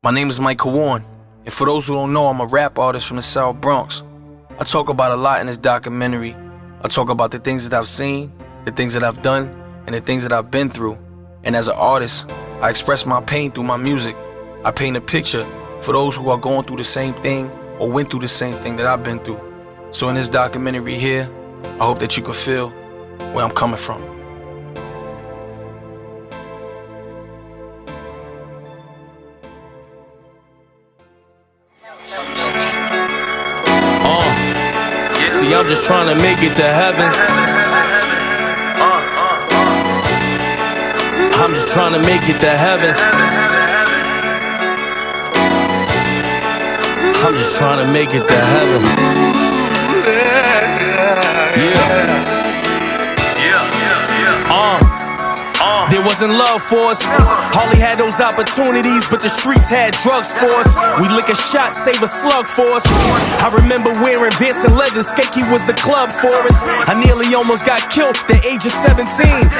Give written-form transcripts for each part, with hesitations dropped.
My name is Kuwan, and for those who don't know, I'm a rap artist from the South Bronx. I talk about a lot in this documentary. I talk about the things that I've seen, the things that I've done, and the things that I've been through. And as an artist, I express my pain through my music. I paint a picture for those who are going through the same thing or went through the same thing that I've been through. So in this documentary here, I hope that you can feel where I'm coming from. See, I'm just trying to make it to heaven. I'm just trying to make it to heaven. I'm just trying to make it to heaven. Yeah. There wasn't love for us. Hardly had those opportunities, but the streets had drugs for us. We lick a shot, save a slug for us. I remember wearing Vance and leather, Skakey was the club for us. I nearly almost got killed at the age of 17.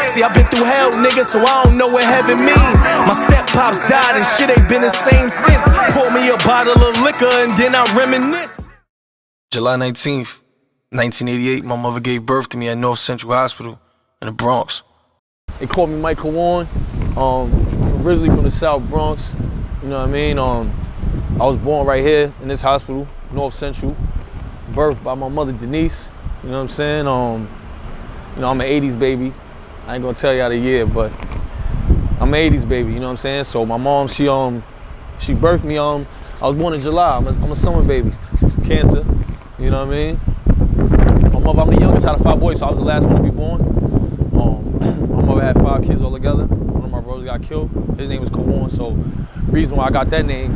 See, I've been through hell, nigga, so I don't know what heaven mean. My step-pops died and shit ain't been the same since. Pour me a bottle of liquor and then I reminisce. July 19th, 1988, my mother gave birth to me at North Central Hospital in the Bronx. They called me Kuwan, originally from the South Bronx, you know what I mean? I was born right here in this hospital, North Central, birthed by my mother Denise, you know what I'm saying? You know, I'm an 80s baby. I ain't gonna tell y'all the year, but I'm an 80s baby, you know what I'm saying? So my mom, she birthed me, I was born in July, I'm a summer baby, Cancer, you know what I mean? I'm the youngest out of 5 boys, so I was the last one to be born. My mother had 5 kids all together. One of my brothers got killed. His name was Kuwan. So the reason why I got that name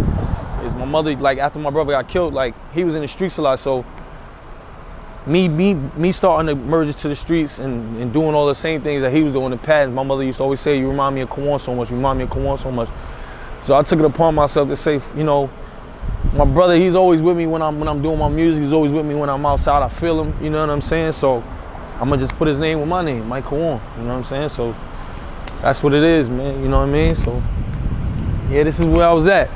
is my mother, like after my brother got killed, like he was in the streets a lot. So me starting to merge into the streets and doing all the same things that he was doing in the past. My mother used to always say, "You remind me of Kuwan so much. You remind me of Kuwan so much." So I took it upon myself to say, you know, my brother, he's always with me when I'm doing my music. He's always with me when I'm outside. I feel him. You know what I'm saying? So I'm gonna just put his name with my name, Kuwan, you know what I'm saying? So that's what it is, man, you know what I mean? So yeah, this is where I was at.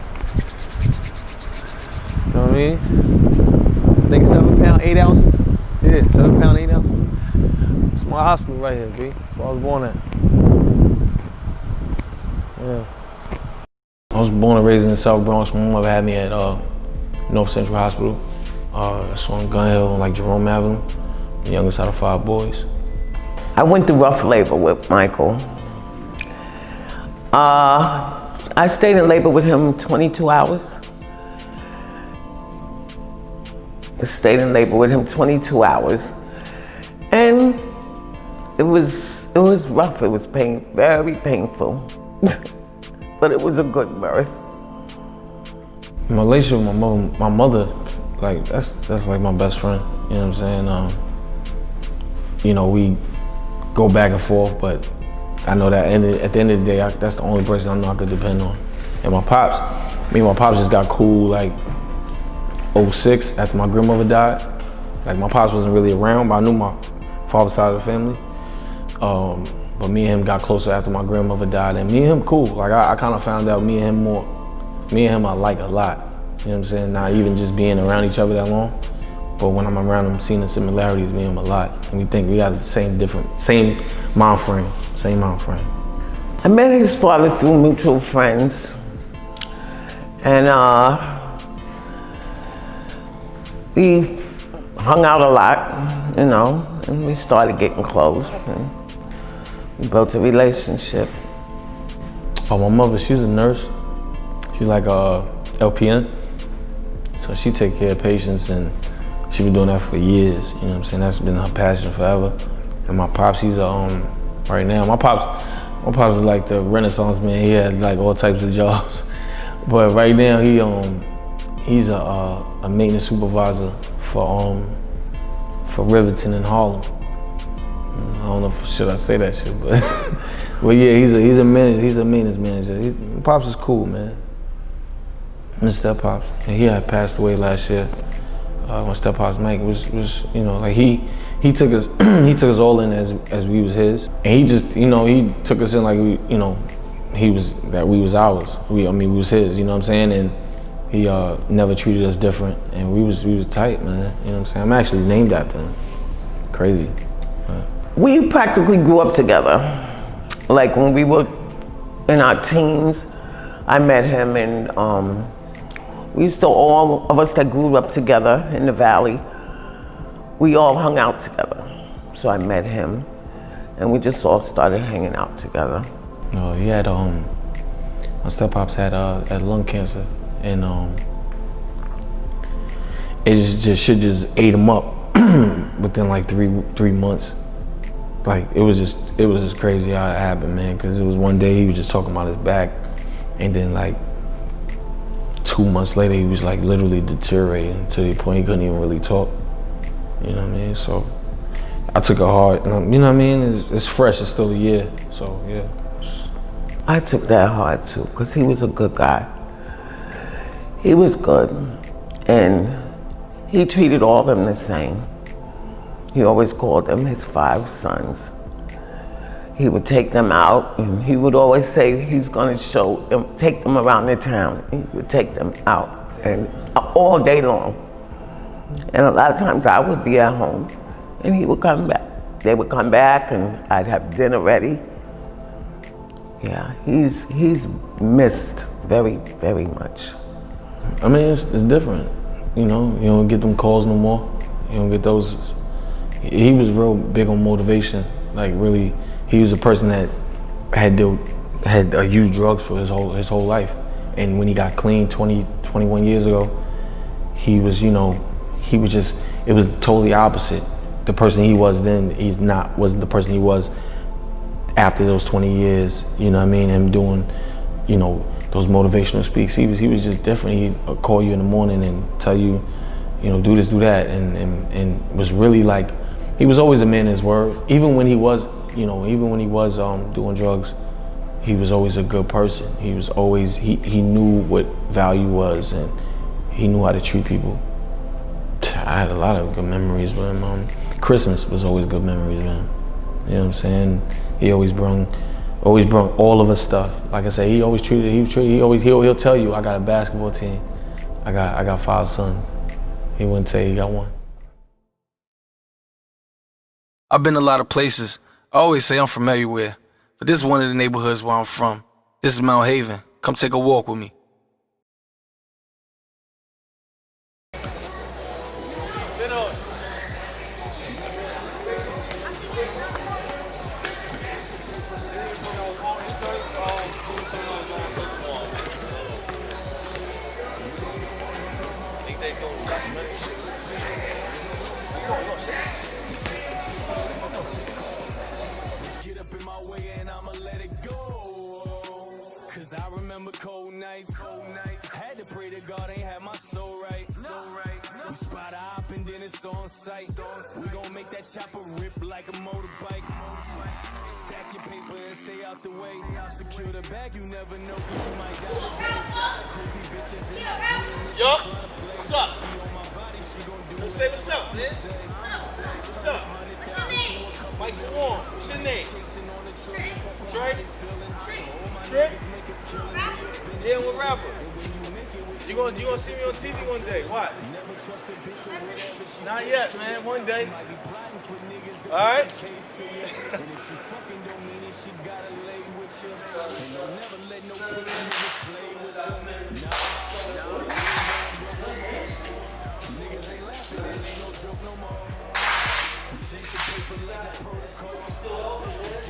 You know what I mean? I think 7 pounds, 8 ounces. Yeah, 7 pounds, 8 ounces. It's my hospital right here, B. That's where I was born at. Yeah. I was born and raised in the South Bronx. My mother had me at North Central Hospital. That's on Gun Hill on like Jerome Avenue. The youngest out of 5 boys. I went through rough labor with Michael. I stayed in labor with him 22 hours. I stayed in labor with him 22 hours. And it was rough, it was very painful. But it was a good birth. My relationship with my mother, like that's like my best friend, you know what I'm saying? You know, we go back and forth, but I know that at the end of the day, that's the only person I know I could depend on. And my pops, me and my pops just got cool like 06 after my grandmother died. Like my pops wasn't really around, but I knew my father's side of the family. But me and him got closer after my grandmother died, and me and him cool. Like I kind of found out me and him I like a lot. You know what I'm saying? Not even just being around each other that long. But when I'm around him, seeing the similarities with him a lot. And we think we got the same mind frame. I met his father through mutual friends. And we hung out a lot, you know, and we started getting close. And we built a relationship. Oh, my mother, she's a nurse. She's like a LPN. So she take care of patients, and she been doing that for years, you know what I'm saying? That's been her passion forever. And my pops, he's right now, my pops is like the Renaissance man. He has like all types of jobs. But right now, he's a maintenance supervisor for Riverton in Harlem. I don't know if should I say that shit, but well, yeah, he's a maintenance manager. Pops is cool, man. My step pops, and he had passed away last year. My step pops Mike was you know, like he took us he took us all in as we was his, and he just, you know, he took us in like we, you know, we was ours. We was his, you know what I'm saying? And he never treated us different, and we was tight, man. You know what I'm saying? I'm actually named after him. Crazy. We practically grew up together. Like when we were in our teens, I met him, and we used to, all of us that grew up together in the Valley, we all hung out together. So I met him, and we just all started hanging out together. He had my step-pops had lung cancer, and it just ate him up within like three months. Like it was just crazy how it happened, man. Because it was one day he was just talking about his back, and then like 2 months later he was like literally deteriorating to the point he couldn't even really talk. You know what I mean? So I took it hard, and you know what I mean? It's fresh. It's still a year, so yeah. I took that hard too, because he was a good guy. He was good, and he treated all of them the same. He always called them his 5 sons. He would take them out, and he would always say he's gonna show them, take them around the town. He would take them out, and all day long. And a lot of times I would be at home, and he would come back. They would come back, and I'd have dinner ready. Yeah, he's missed very, very much. I mean, it's different. You know, you don't get them calls no more. You don't get those. He was real big on motivation. Like really, he was a person that had used drugs for his whole life. And when he got clean 21 years ago, he was, you know, it was totally opposite. The person he was then, wasn't the person he was after those 20 years, you know what I mean? Him doing, you know, those motivational speaks. He was just different. He'd call you in the morning and tell you, you know, do this, do that, and was really like, he was always a man of his word. Even when he was, you know, doing drugs, he was always a good person. He was always, he knew what value was, and he knew how to treat people. I had a lot of good memories with him. Christmas was always good memories, man. You know what I'm saying? He always brought all of us stuff. Like I said, he'll tell you, I got a basketball team. I got 5 sons. He wouldn't say he got 1. I've been a lot of places. I always say I'm from everywhere, but this is one of the neighborhoods where I'm from. This is Mount Haven. Come take a walk with me. I remember cold nights. Had to pray to God ain't had my soul right. We spot a hop and then it's on sight. We gon' make that chopper rip like a motorbike. Stack your paper and stay out the way. Secure the bag, you never know, cause you might die today. Creepy bitches in the Yo, what's up? Say what's up, man. What's up? What's your name? Mike Kuwan. What's your name? Trey? Yeah, what rapper? You gonna see me on TV one day? What? Not yet, man. One day. All right.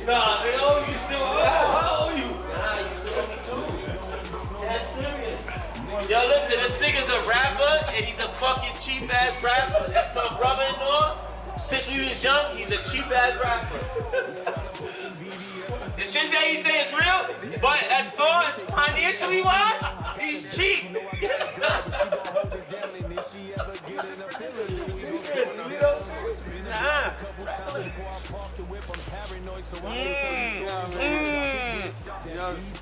Nah, they owe you still. I owe you. Nah, you still owe me too. That's serious. Yo, listen, this nigga's a rapper and he's a fucking cheap ass rapper. That's my brother-in-law. Since we was young, he's a cheap ass rapper. The shit that he say is real, but as far as financially wise, he's cheap.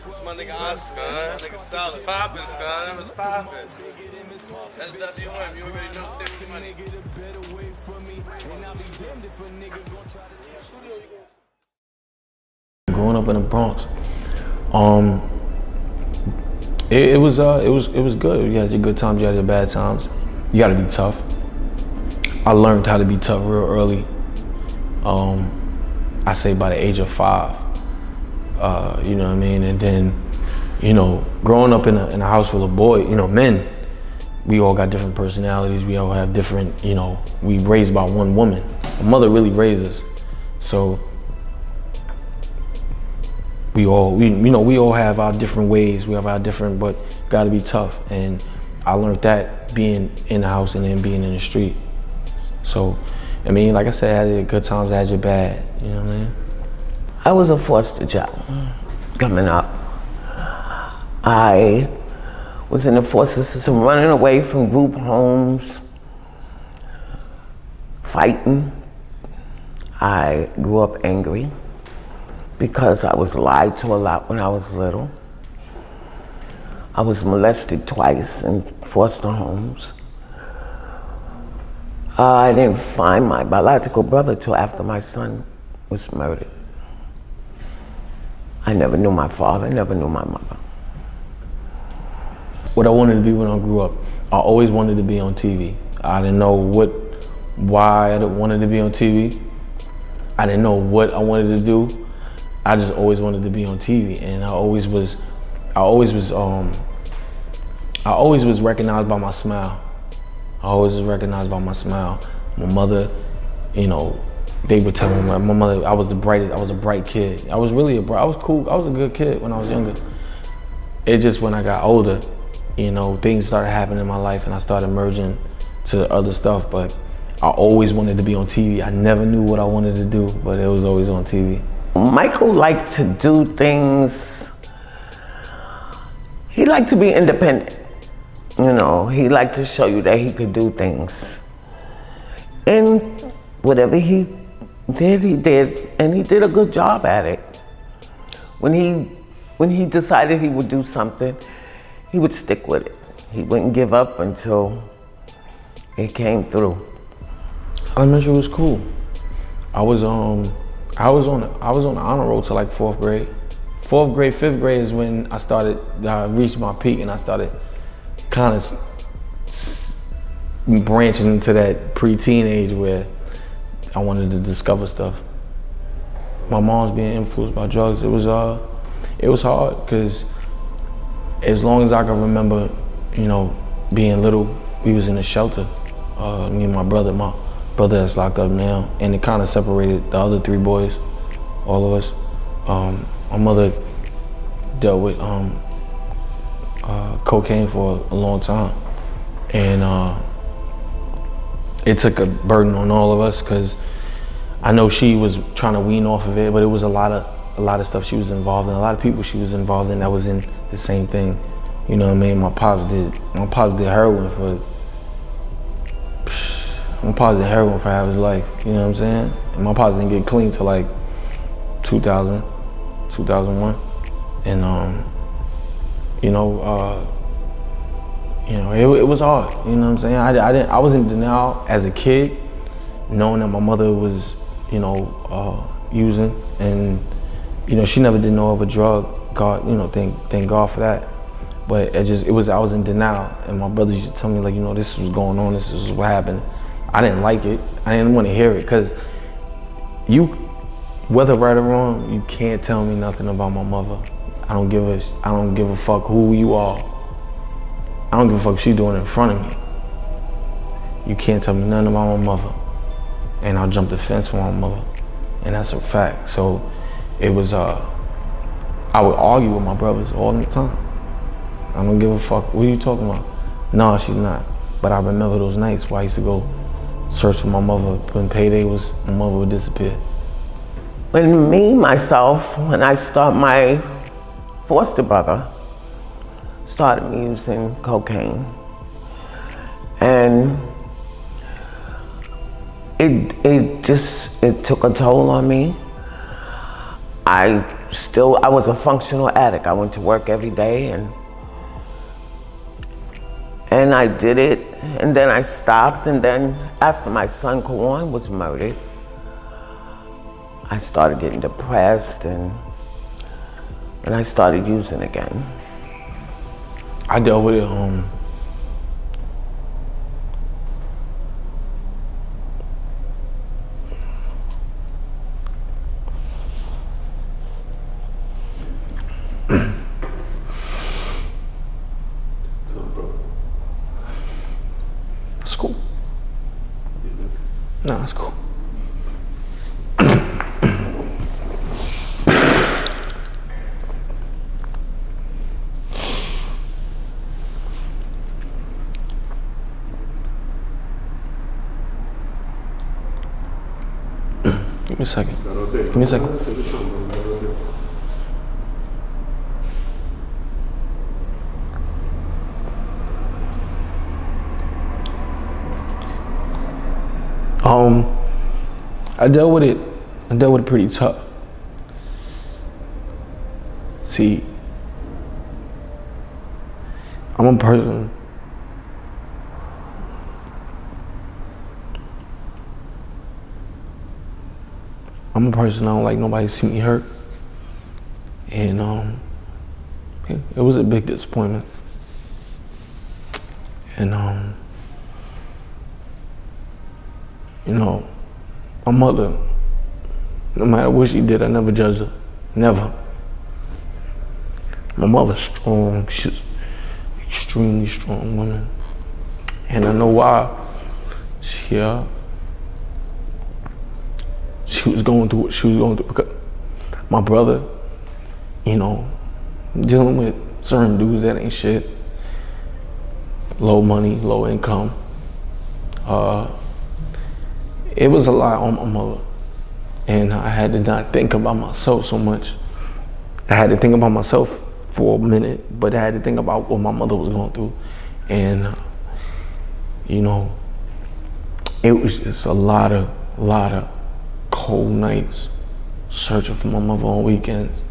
That's my nigga Oscar, that nigga solid. Poppin', Scott, that was poppin'. That's WM, you already know stay with money. Growing up in the Bronx, It was good. You had your good times, you had your bad times. You got to be tough. I learned how to be tough real early. I say by the age of 5. You know what I mean? And then, you know, growing up in a house full of boys, you know, men, we all got different personalities. We all have different, you know, we raised by one woman. My mother really raised us. So we all have our different ways. We have our different, but gotta be tough. And I learned that being in the house and then being in the street. So, I mean, like I said, I had your good times, I had your bad, you know what I mean? I was a foster child coming up. I was in the foster system, running away from group homes, fighting. I grew up angry because I was lied to a lot when I was little. I was molested twice in foster homes. I didn't find my biological brother till after my son was murdered. I never knew my father, never knew my mother. What I wanted to be when I grew up, I always wanted to be on TV. I didn't know why I wanted to be on TV. I didn't know what I wanted to do. I just always wanted to be on TV, and I always was recognized by my smile. I always was recognized by my smile. My mother, you know, they would tell me, my mother, I was a bright kid. I was cool, I was a good kid when I was younger. It just, when I got older, you know, things started happening in my life and I started merging to other stuff, but I always wanted to be on TV. I never knew what I wanted to do, but it was always on TV. Michael liked to do things, he liked to be independent. You know, he liked to show you that he could do things. And whatever he did, and he did a good job at it. When he decided he would do something, he would stick with it. He wouldn't give up until it came through. Elementary was cool. I was on the honor roll to like 4th grade. 4th grade, 5th grade is when I reached my peak and I started kind of branching into that pre-teen age where I wanted to discover stuff. My mom's being influenced by drugs. It was hard because as long as I can remember, you know, being little, we was in a shelter. Me and my brother that's locked up now, and it kind of separated the other 3 boys, all of us. My mother dealt with cocaine for a long time, and it took a burden on all of us because I know she was trying to wean off of it, but it was a lot of stuff she was involved in, a lot of people she was involved in that was in the same thing. You know what I mean? My pops did heroin for half his life, you know what I'm saying? And my pops didn't get clean till like 2000, 2001. And it was hard, you know what I'm saying? I was in denial as a kid, knowing that my mother was, using, and she never did know of a drug. God, thank God for that. But I was in denial, and my brothers used to tell me, like, this was going on, this is what happened. I didn't like it. I didn't want to hear it, because whether right or wrong, you can't tell me nothing about my mother. I don't give a fuck who you are. I don't give a fuck what she's doing in front of me. You can't tell me nothing about my mother. And I'll jump the fence for my mother. And that's a fact. So it was, I would argue with my brothers all the time. I don't give a fuck. What are you talking about? No, she's not. But I remember those nights where I used to go search for my mother. When payday was, my mother would disappear. When I started my foster brother, started me using cocaine. And it took a toll on me. I was a functional addict. I went to work every day and I did it, and then I stopped, and then after my son Kuwan was murdered, I started getting depressed, and and I started using again. I dealt with it. It's cool. Nah, it's cool. Give me a second. Give me a second. I dealt with it pretty tough. See, I'm a person. I don't like nobody to see me hurt. And it was a big disappointment. And you know, my mother, no matter what she did, I never judged her. Never. My mother's strong. She's extremely strong woman. And I know why. She was going through what she was going through because my brother, you know, dealing with certain dudes that ain't shit. Low money, low income. It was a lot on my mother. And I had to not think about myself so much. I had to think about myself for a minute, but I had to think about what my mother was going through. And, you know, it was just a lot of cold nights searching for my mother on weekends.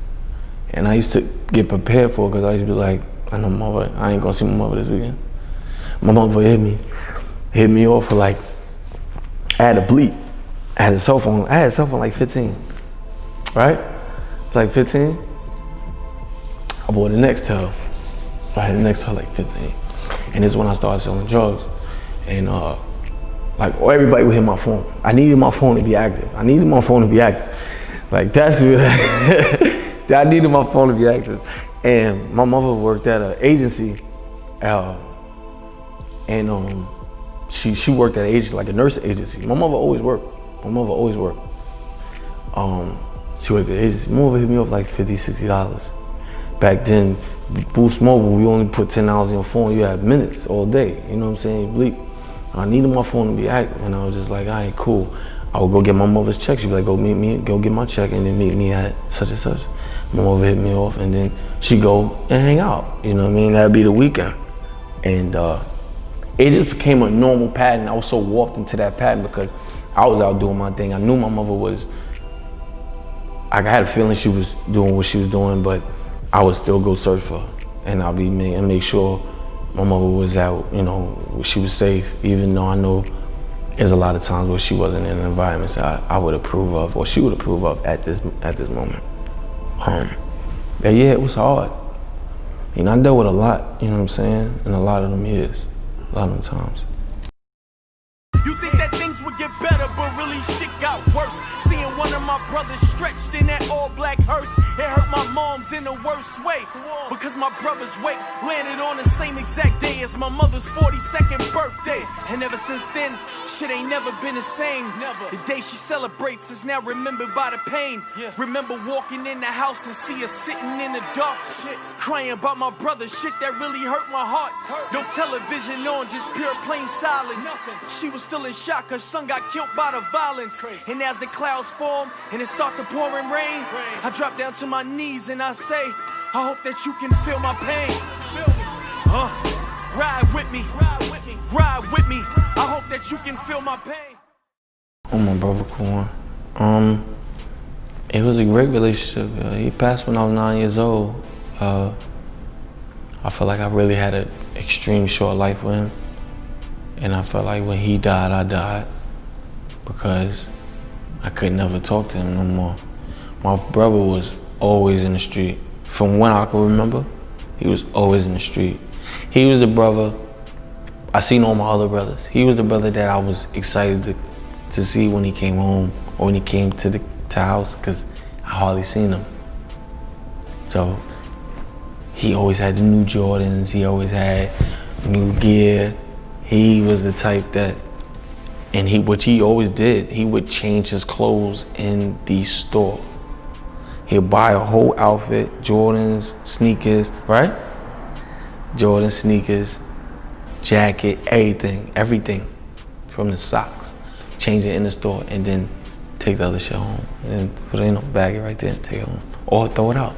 And I used to get prepared for it because I used to be like, I know mother, I ain't gonna see my mother this weekend. My mother hit me off for like, I had a bleep. I had a cell phone like 15, right? Like 15, I bought the Nextel. I had the Nextel like 15. And this is when I started selling drugs. And like everybody would hit my phone. I needed my phone to be active. Like that's what, I needed my phone to be active. And my mother worked at an agency, and she worked at an agency, like a nurse agency. My mother always worked. She worked at an agency. My mother hit me up like $50, $60. Back then, Boost Mobile, we only put $10 in your phone. You had minutes all day. You know what I'm saying? Bleep. I needed my phone to be active, and I was just like, all right, cool. I would go get my mother's check. She'd be like, go get my check, and then meet me at such and such. My mother hit me off, and then she'd go and hang out. You know what I mean? That'd be the weekend. And it just became a normal pattern. I was so warped into that pattern because I was out doing my thing. I knew my mother was, I had a feeling she was doing what she was doing, but I would still go search for her. And I'll be make sure my mother was out, you know, she was safe, even though I know there's a lot of times where she wasn't in an environment that I would approve of, or she would approve of at this moment. But yeah, it was hard. You know, I dealt with a lot, you know what I'm saying, in a lot of them years, a lot of them times. You think that things would get better, but really shit got worse. Seeing one of my brothers stretched in that all-black hearse, it hurt my mom's in the worst way. Because my brother's weight landed on the same exact day as my mother's 42nd birthday. And ever since then, shit ain't never been the same. The day she celebrates is now remembered by the pain. Remember walking in the house and see her sitting in the dark, crying about my brother, shit that really hurt my heart. No television on, just pure plain silence. She was still in shock, her son got killed by the violence. And as the clouds form and it start to pouring rain, I drop down to my knees and I say, I hope that you can feel my pain. Ride with me, ride with me. I hope that you can feel my pain. Oh, my brother Kuwan. It was a great relationship. He passed when I was 9 years old. I felt like I really had an extreme short life with him. And I felt like when he died, I died because I could never talk to him no more. My brother was always in the street. from when I can remember, he was always in the street. He was the brother, I seen all my other brothers. He was the brother that I was excited to see when he came home or when he came to the house, because I hardly seen him. So he always had the new Jordans, he always had new gear. He was the type that, and what he always did, he would change his clothes in the store. He'd buy a whole outfit, Jordans, sneakers, right? Jordan sneakers, jacket, everything from the socks. Change it in the store and then take the other shit home. And put it in a bag right there and take it home. Or throw it out.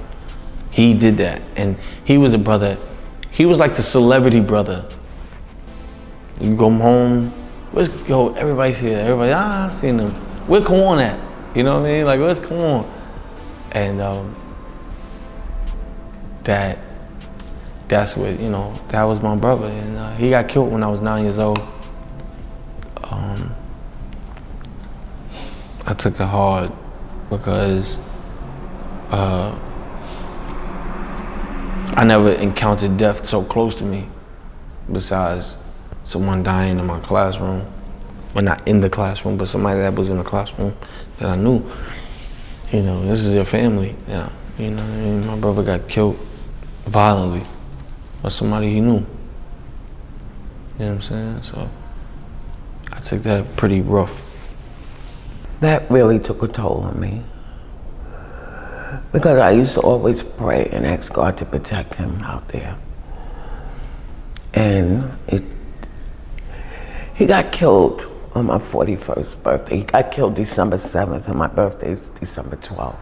He did that. And he was a brother, he was like the celebrity brother. You go home, everybody's here. Everybody, I seen him. Where Kuwan at? You know what I mean? Like, where's Kuwan? And that's what, that was my brother. And he got killed when I was 9 years old. I took it hard because I never encountered death so close to me, besides someone dying in my classroom. Well, not in the classroom, but somebody that was in the classroom that I knew. This is your family. Yeah. My brother got killed violently by somebody he knew. You know what I'm saying? So I took that pretty rough. That really took a toll on me. Because I used to always pray and ask God to protect him out there. And he got killed on my 41st birthday. He got killed December 7th, and my birthday is December 12th.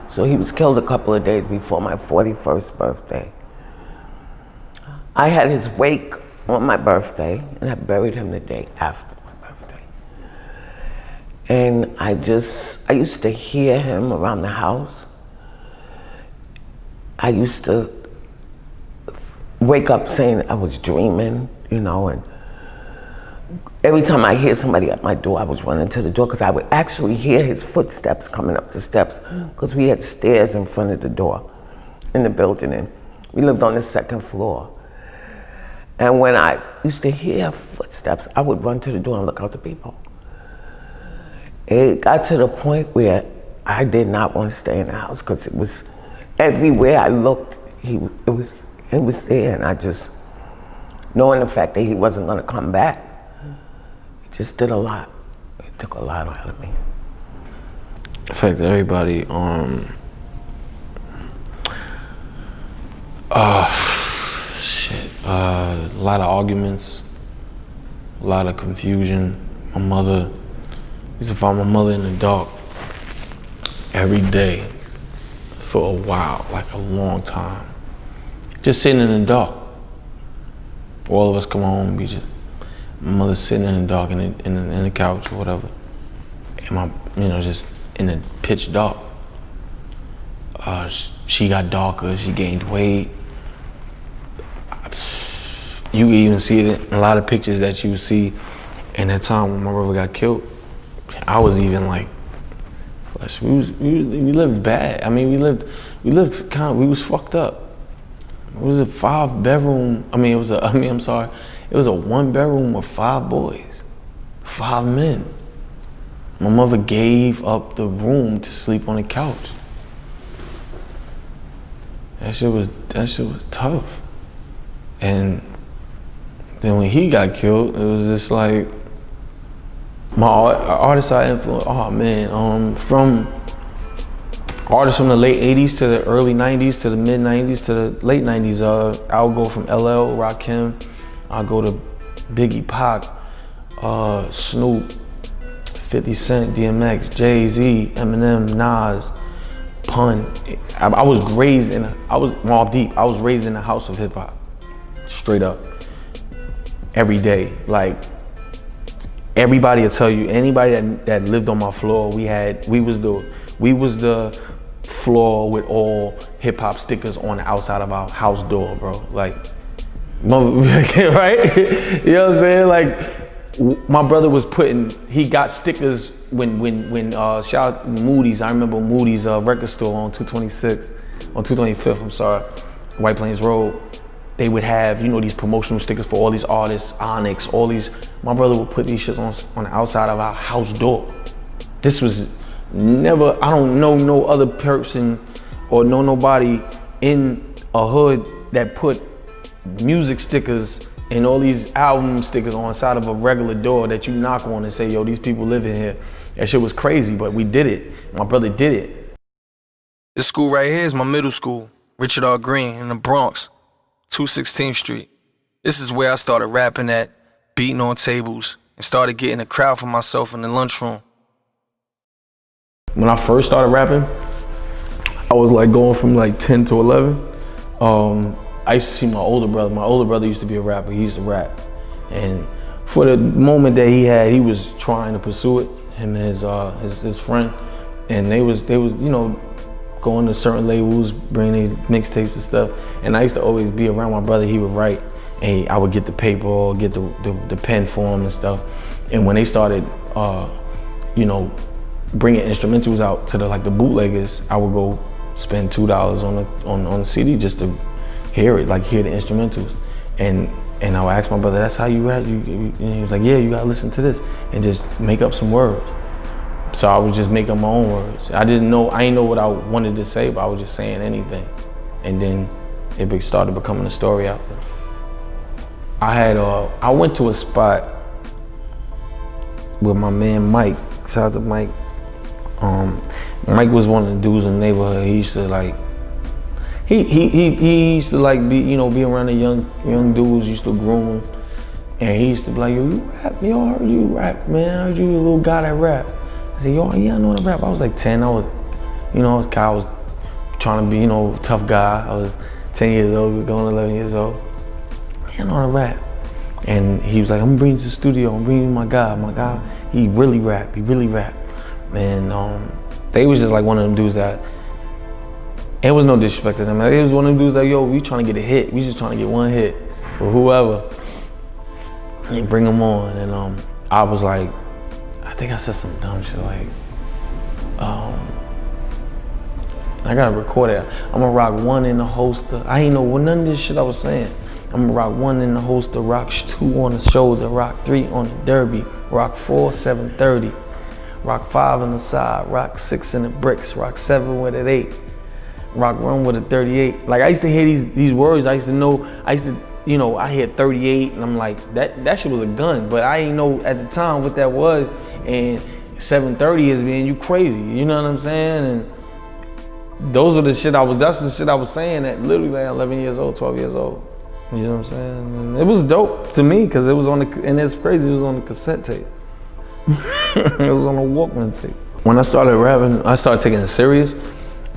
So he was killed a couple of days before my 41st birthday. I had his wake on my birthday, and I buried him the day after my birthday. And I used to hear him around the house. I used to wake up saying I was dreaming, and every time I hear somebody at my door, I was running to the door because I would actually hear his footsteps coming up the steps, because we had stairs in front of the door in the building, and we lived on the second floor. And when I used to hear footsteps, I would run to the door and look out the people. It got to the point where I did not want to stay in the house because it was everywhere I looked, it was there, and I just, knowing the fact that he wasn't going to come back, it just did a lot. It took a lot out of me. In fact, everybody, a lot of arguments, a lot of confusion. My mother, I used to find my mother in the dark every day for a while, like a long time. Just sitting in the dark. All of us come home, my mother's sitting in the dark in the couch or whatever. And just in the pitch dark. She got darker, she gained weight. You can even see it in a lot of pictures that you see in that time when my brother got killed. I was even like, we lived bad. I mean, we was fucked up. It was a 5-bedroom, it was a 1-bedroom with 5 boys, 5 men. My mother gave up the room to sleep on the couch. That shit was tough. And then when he got killed, it was just like, my artists I influenced, from artists from the late 80s to the early 90s to the mid 90s to the late 90s, I'll go from LL, Rakim, I'll go to Biggie, Pac, Snoop, 50 Cent, DMX, Jay-Z, Eminem, Nas, Pun. I was raised in Mobb Deep. I was raised in a house of hip hop, straight up, every day. Like, everybody will tell you, anybody that lived on my floor, we was the floor with all hip hop stickers on the outside of our house door, bro. Like, right? You know what I'm saying? Like, my brother was he got stickers when shout out Moody's. I remember Moody's record store on 226. on 225th, I'm sorry, White Plains Road, they would have, you know, these promotional stickers for all these artists, Onyx, all these. My brother would put these shits on the outside of our house door. This was never, I don't know no other person or know nobody in a hood that put music stickers and all these album stickers on the side of a regular door that you knock on and say, yo, these people live in here. That shit was crazy, but we did it. My brother did it. This school right here is my middle school, Richard R. Green in the Bronx, 216th Street. This is where I started rapping at, beating on tables, and started getting a crowd for myself in the lunchroom. When I first started rapping, I was like going from like 10 to 11. I used to see my older brother. My older brother used to be a rapper. He used to rap. And for the moment that he had, he was trying to pursue it, him and his friend. And they was, you know, going to certain labels, bringing these mixtapes and stuff. And I used to always be around my brother. He would write, and I would get the paper or get the pen for him and stuff. And when they started, you know, bringing instrumentals out to the bootleggers, I would go spend $2 on the CD just to hear it, like hear the instrumentals. And I would ask my brother, that's how you rap? And he was like, yeah, you gotta listen to this and just make up some words. So I would just make up my own words. I didn't know what I wanted to say, but I was just saying anything. And then it started becoming a story after. I went to a spot with my man Mike. Shout out to Mike. Mike was one of the dudes in the neighborhood. He used to like, he used to like be around the young dudes. Used to groom them, and he used to be like, yo, you rap? Yo, I heard you rap, man. I heard you a little guy that rap. I said, yo, yeah, I know how to rap. I was like 10. I was trying to be, a tough guy. I was 10 years old, going 11 years old. Yeah, I know how to rap. And he was like, I'm gonna bring you to the studio. I'm bringing you my guy. My guy, he really rap. And they was just like one of them dudes that, it was no disrespect to them. It was one of them dudes that, yo, we trying to get a hit. We just trying to get one hit or whoever. And bring them on. And I was like, I think I said some dumb shit like, I gotta record it. I'm gonna rock 1 in the holster. I ain't know none of this shit I was saying. I'm gonna rock 1 in the holster, rock 2 on the shoulder, rock 3 on the derby, rock 4, 730, rock 5 on the side, rock 6 in the bricks, rock 7 with an 8, rock 1 with a 38. Like I used to hear these words. I hear 38 and I'm like, that shit was a gun, but I didn't know at the time what that was. And 730 is being you crazy, you know what I'm saying? And that's the shit I was saying at literally like 11 years old, 12 years old. You know what I'm saying? And it was dope to me because it was and it's crazy, it was on the cassette tape. It was on a Walkman tape. When I started rapping, I started taking it serious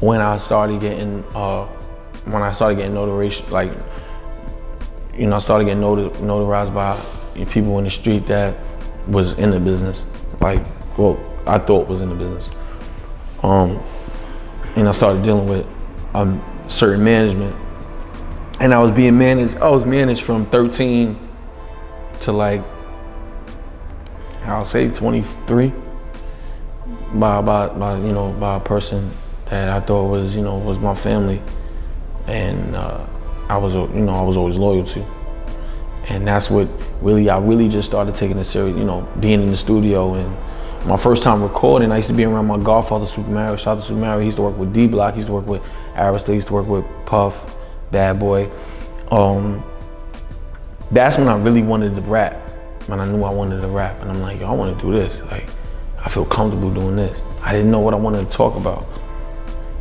when I started getting notoriation, like, I started getting notarized by people in the street that was in the business. Like, well, I thought was in the business. And I started dealing with certain management. And I was managed from 13 to like, I'll say 23 by a person that I thought was my family. And I was always loyal to. And that's what I really just started taking it serious, being in the studio. And my first time recording, I used to be around my godfather, Super Mario. Shout out to Super Mario. He used to work with D-Block, he used to work with Arista, he used to work with Puff, Bad Boy. That's when I really wanted to rap, when I knew I wanted to rap. And I'm like, yo, I want to do this. Like, I feel comfortable doing this. I didn't know what I wanted to talk about.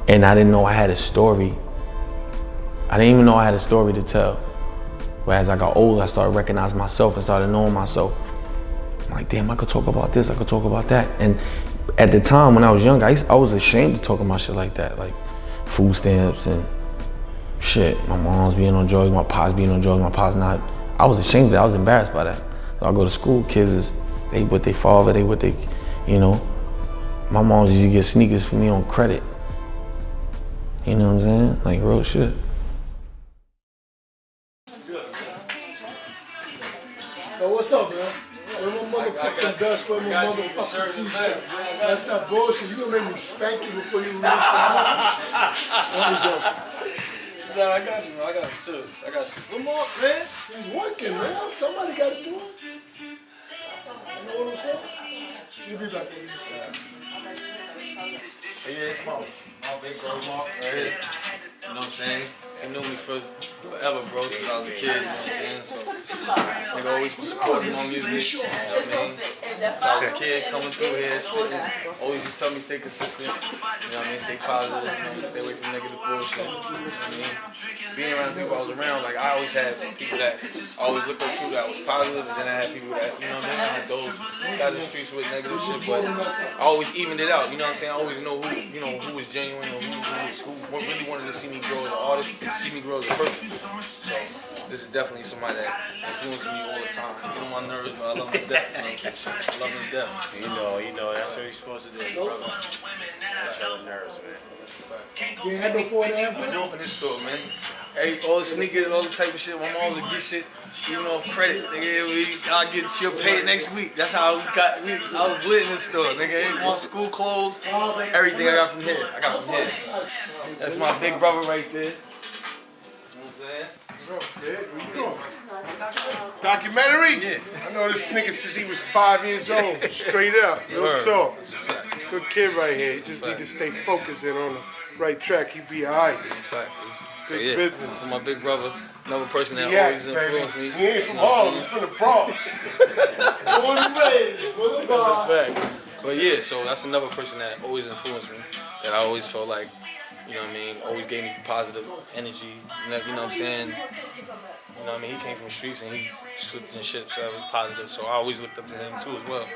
And I didn't know I had a story. I didn't even know I had a story to tell. But as I got older, I started recognizing myself and started knowing myself. I'm like, damn, I could talk about this, I could talk about that. And at the time when I was young, I was ashamed to talk about shit like that, like food stamps and shit. My mom's being on drugs, my pops being on drugs, my pops not. I was ashamed of that, I was embarrassed by that. So I go to school, kids, they with their father, my mom's used to get sneakers for me on credit. You know what I'm saying? Like real shit. Yo, what's up, man? my motherfucking dust, wear my motherfucking t-shirt. That's not bullshit. You gonna make me spank you before you release it. I'm joking. Nah, I got you, man. I got you, serious. I got you. One more, man. He's working, man. Somebody gotta do it. You know what I'm saying? You'll be back on this side. Yeah, it's my big bro, Mark, right here. You know what I'm saying? He knew me forever, bro, since I was a kid, you know what I'm saying? So, nigga always been supporting my music, you know what I mean? Since I was a kid, coming through here, spitting, always just tell me stay consistent, you know what I mean? Stay positive, you know, stay away from negative bullshit, you know what I mean? Being around people I was around, like, I always had people that I always looked up to that was positive, and then I had people that, you know what I mean? I had those out in the streets with negative shit, but I always evened it out, you know what I'm saying? I always know who, you know, who was genuine or who really wanted to see me grow as an artist, see me grow as a person. So this is definitely somebody that influenced me all the time. You know my nerves, but I love him to death. Man. I love him to death. You know, that's what you're supposed to do, brother. Got nerves, man. You had before that? Been open this store, man. All the sneakers, all the type of shit. My mom would get shit, even off credit. Nigga, I'll get she'll pay it next week. That's how I was lit in this store, nigga. All school clothes, everything I got from here. I got from here. That's my big brother right there. You know what I'm saying? Documentary? Yeah. I know this nigga since he was 5 years old. Straight up. Real talk. That's a fact. Good kid right here. He just need to stay focused and on the right track. He'd be alright. That's a fact, dude. So, Big yeah, business. for my big brother, another person that Yes, always influenced me. He ain't from You know what I'm Harlem, he's from the Bronx. Born and raised, That's a fact. But yeah, so that's another person that always influenced me. That I always felt like, you know what I mean, always gave me positive energy. You know what I'm saying? You know what I mean? He came from the streets and he flipped and shit, so it was positive. So I always looked up to him too as well.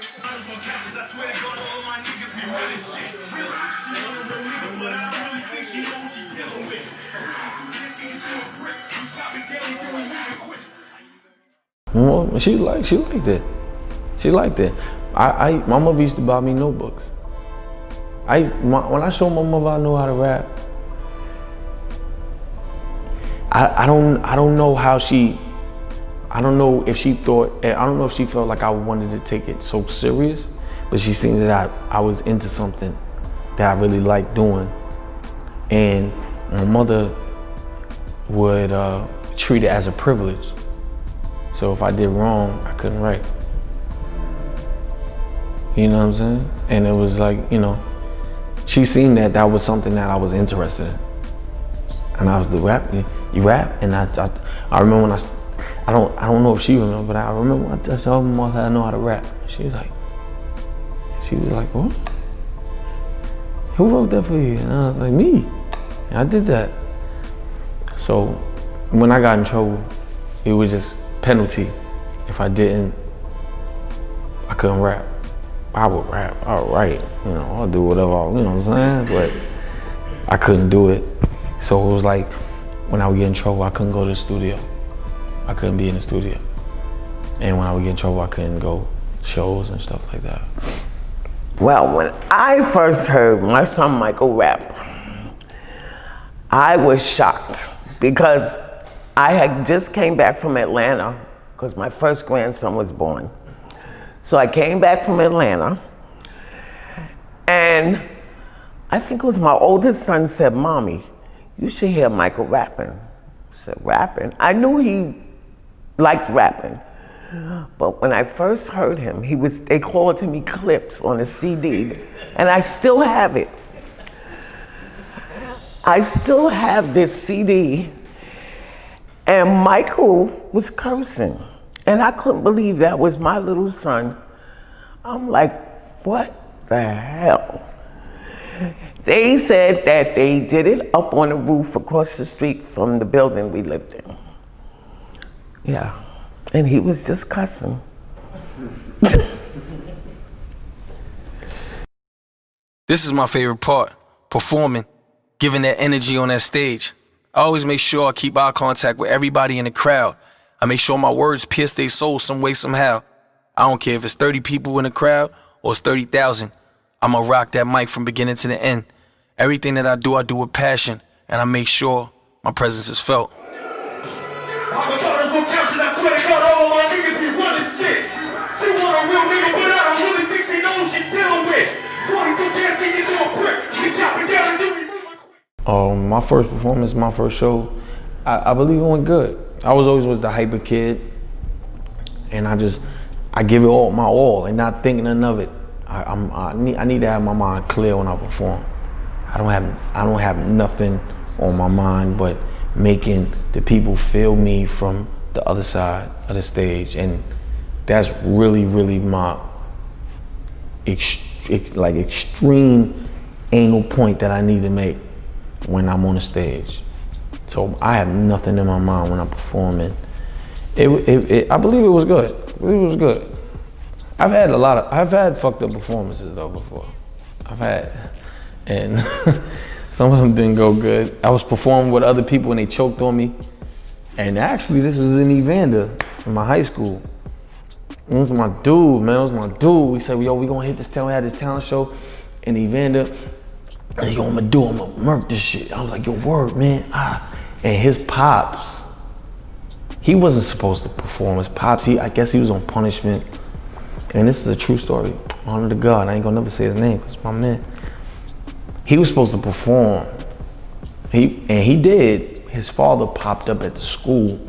Well, she liked it. She liked it. My mother used to buy me notebooks. When I showed my mother I know how to rap, I don't know how she, I don't know if she thought, I don't know if she felt like I wanted to take it so serious, but she seen that I was into something that I really liked doing. And my mother would treat it as a privilege. So if I did wrong, I couldn't write. You know what I'm saying? And it was like, you know, she seen that was something that I was interested in. And I was the rap, you rap? And I remember when I don't know if she remember, but I remember when I told my mother I know how to rap. She was like, what? Who wrote that for you? And I was like, me. And I did that. So when I got in trouble, it was just penalty. If I didn't, I couldn't rap. I would rap, I would write, you know, I'll do whatever, you know what I'm saying? But I couldn't do it. So it was like, when I would get in trouble, I couldn't go to the studio. I couldn't be in the studio. And when I would get in trouble, I couldn't go to shows and stuff like that. Well, when I first heard my son Michael rap, I was shocked because I had just came back from Atlanta because my first grandson was born. So I came back from Atlanta and I think it was my oldest son said, "Mommy, you should hear Michael rapping." I said, "Rapping?" I knew he liked rapping. But when I first heard him, they called to me clips on a CD, and I still have it. I still have this CD, and Michael was cursing, and I couldn't believe that was my little son. I'm like, what the hell? They said that they did it up on the roof across the street from the building we lived in. Yeah. And he was just cussing. This is my favorite part, performing, giving that energy on that stage. I always make sure I keep eye contact with everybody in the crowd. I make sure my words pierce their soul some way, somehow. I don't care if it's 30 people in the crowd or it's 30,000. I'ma rock that mic from beginning to the end. Everything that I do with passion, and I make sure my presence is felt. I swear to God, all my niggas be running shit. She wanna my first performance, my first show, I believe it went good. I was the hyper kid, and I give it all my all and not thinking none of it. I need to have my mind clear when I perform. I don't have nothing on my mind but making the people feel me from the other side of the stage, and that's really my extreme anal point that I need to make when I'm on the stage. So I have nothing in my mind when I'm performing. I believe it was good. I believe it was good. I've had fucked up performances though before. And some of them didn't go good. I was performing with other people and they choked on me. And actually this was in Evander, in my high school. It was my dude, man, it was my dude. We said, yo, we gonna hit this town, we had this talent show in Evander. And yo, I'm gonna murk this shit. I was like, yo, word, man. And his pops, he wasn't supposed to perform. His pops, I guess he was on punishment. And this is a true story. Honor to God, I ain't gonna never say his name, because my man. He was supposed to perform. He did. His father popped up at the school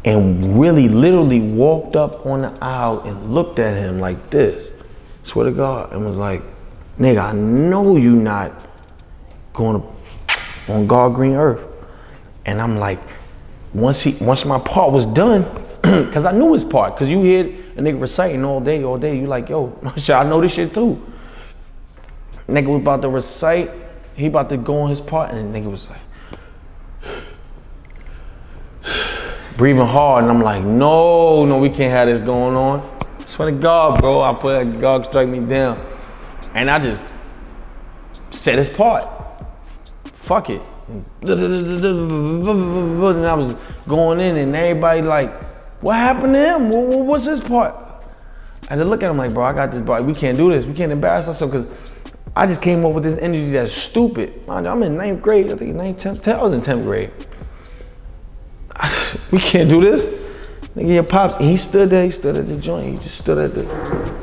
and really literally walked up on the aisle and looked at him like this, swear to God, and was like, nigga, I know you not going on God green earth. And I'm like, once my part was done, cause I knew his part, cause you hear a nigga reciting all day, you like, yo, I know this shit too. Nigga was about to recite, he about to go on his part, and the nigga was like, breathing hard, and I'm like, no, we can't have this going on. I swear to God, bro, I put that God strike me down. And I just said his part. Fuck it. And I was going in and everybody like, what happened to him? What's his part? I had to look at him like, bro, I got this, bro. We can't do this. We can't embarrass ourselves, because I just came up with this energy that's stupid. I'm in 9th grade, I think 9th, 10th, I was in 10th grade. We can't do this. Nigga, your pops, and he stood there, he stood at the joint. He just stood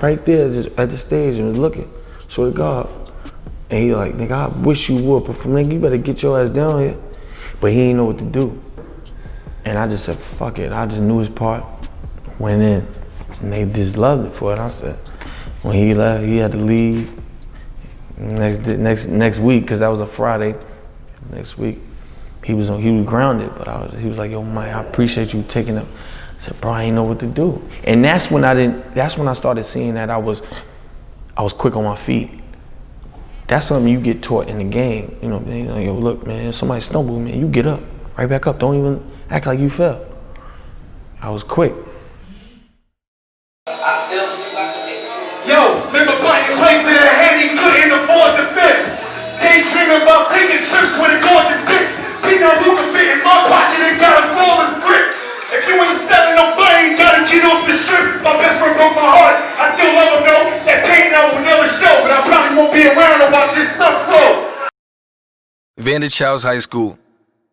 right there, just at the stage and was looking. Swear to God. And he like, nigga, I wish you would perform. Nigga, you better get your ass down here. But he didn't know what to do. And I just said, fuck it. I just knew his part. Went in. And they just loved it for it. I said, when he left, he had to leave. Next week, because that was a Friday. Next week, he was grounded, but he was like, yo, Mike, I appreciate you taking up. I said, bro, I ain't know what to do. And that's when I started seeing that I was quick on my feet. That's something you get taught in the game. You know, man, like, yo, look, man, if somebody stumbled, man, you get up, right back up. Don't even act like you fell. I was quick. Yo, remember buying places in the hand, he couldn't afford the fifth. Daydreaming about taking trips with a gorgeous bitch. Peanut Luca fit in my pocket and got a flawless grip. If you ain't selling no blame, gotta get off the strip. My best friend broke my heart. I still love him though. That pain I will never show, but I probably won't be around to watch his son grow. Vander Childs High School.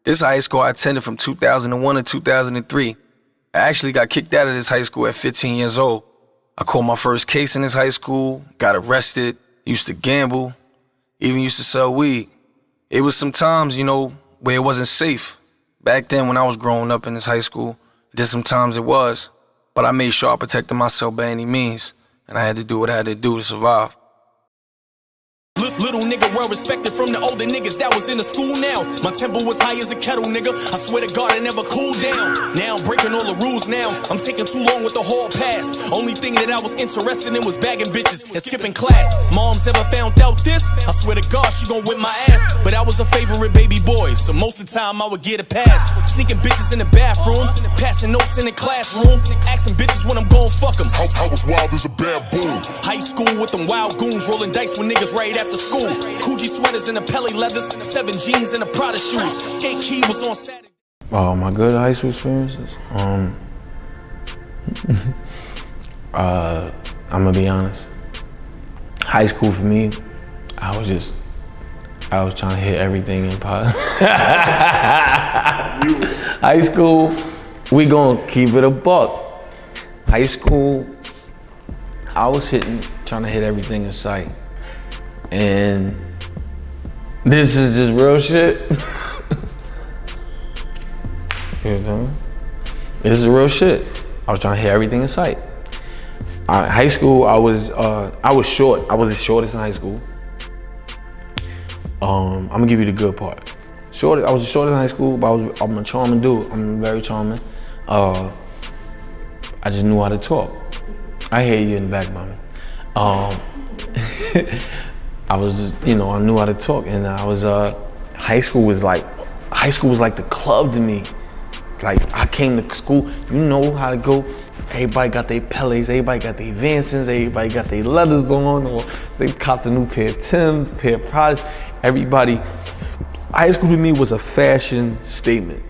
This high school I attended from 2001 to 2003. I actually got kicked out of this high school at 15 years old. I caught my first case in this high school, got arrested, used to gamble, even used to sell weed. It was some times, you know, where it wasn't safe. Back then when I was growing up in this high school, just sometimes it was. But I made sure I protected myself by any means, and I had to do what I had to do to survive. Little nigga well respected from the older niggas that was in the school now. My temper was high as a kettle, nigga. I swear to God I never cooled down. Now I'm breaking all the rules now. I'm taking too long with the hall pass. Only thing that I was interested in was bagging bitches and skipping class. Mom's ever found out this? I swear to God she gon' whip my ass. But I was a favorite baby boy, so most of the time I would get a pass. Sneaking bitches in the bathroom, passing notes in the classroom, asking bitches when I'm gon' fuck them. I was wild as a baboon. High school with them wild goons, rolling dice with niggas right after school. Coogee sweaters and the Pelly leathers, 7 jeans and the Prada shoes. Skate key was on Saturday. Oh, my good high school experiences? I'm gonna be honest. High school for me, I was trying to hit everything in high school, we gonna keep it a buck. High school, I was trying to hit everything in sight. And This is just real shit. You know what I'm saying? This is real shit. I was trying to hit everything in sight. High school, I was short. I was the shortest in high school. I'm gonna give you the good part. I was the shortest in high school, but I'm a charming dude. I'm very charming. I just knew how to talk. I hear you in the back, mommy. I was just, I knew how to talk, and I was, high school was like the club to me. Like, I came to school, you know how to go. Everybody got their Pelés, everybody got their Vansons, everybody got their leathers on, or so they copped a new pair of Timbs, pair of Pradas. Everybody, high school to me was a fashion statement.